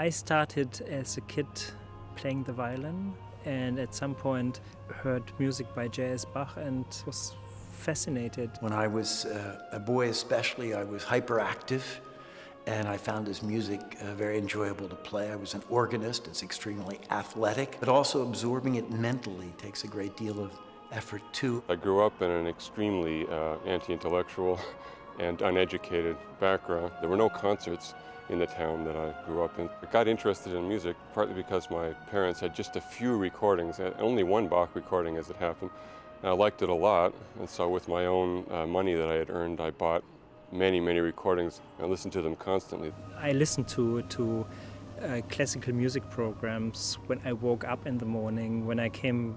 I started as a kid playing the violin, and at some point heard music by Bach and was fascinated. When I was a boy especially, I was hyperactive, and I found his music very enjoyable to play. I was an organist. It's extremely athletic, but also absorbing it mentally takes a great deal of effort too. I grew up in an extremely anti-intellectual and uneducated background. There were no concerts in the town that I grew up in. I got interested in music partly because my parents had just a few recordings, only one Bach recording as it happened. And I liked it a lot, and so with my own money that I had earned, I bought many recordings and listened to them constantly. I listened to classical music programs when I woke up in the morning, when I came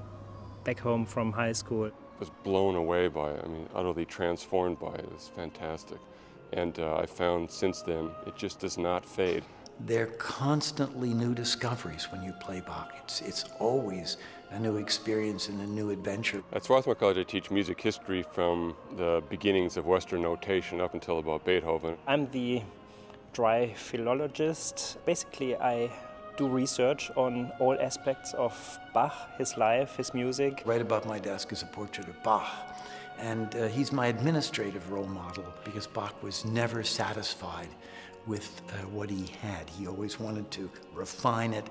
back home from high school. I was blown away by it, utterly transformed by it. It's fantastic. And I found since then, it just does not fade. They're constantly new discoveries when you play Bach. It's always a new experience and a new adventure. At Swarthmore College, I teach music history from the beginnings of Western notation up until about Beethoven. I'm the dry philologist. Basically, I do research on all aspects of Bach, his life, his music. Right above my desk is a portrait of Bach. And he's my administrative role model because Bach was never satisfied with what he had. He always wanted to refine it,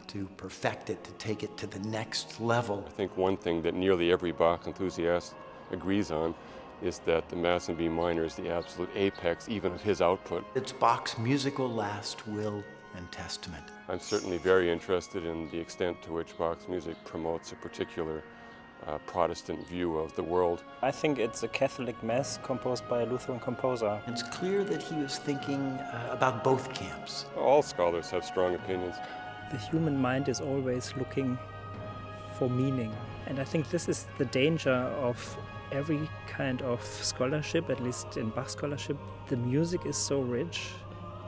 to perfect it, to take it to the next level. I think one thing that nearly every Bach enthusiast agrees on is that the Mass in B minor is the absolute apex even of his output. It's Bach's musical last will and testament. I'm certainly very interested in the extent to which Bach's music promotes a particular Protestant view of the world. I think it's a Catholic Mass composed by a Lutheran composer. It's clear that he was thinking about both camps. All scholars have strong opinions. The human mind is always looking for meaning. And I think this is the danger of every kind of scholarship, at least in Bach scholarship. The music is so rich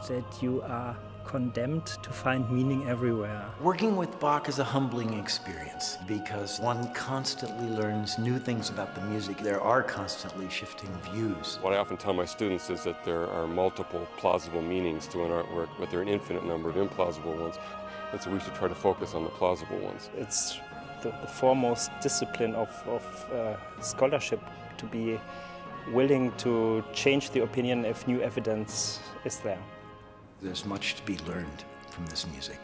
that you are condemned to find meaning everywhere. Working with Bach is a humbling experience because one constantly learns new things about the music. There are constantly shifting views. What I often tell my students is that there are multiple plausible meanings to an artwork, but there are an infinite number of implausible ones. And so we should try to focus on the plausible ones. It's the foremost discipline of scholarship to be willing to change the opinion if new evidence is there. There's much to be learned from this music.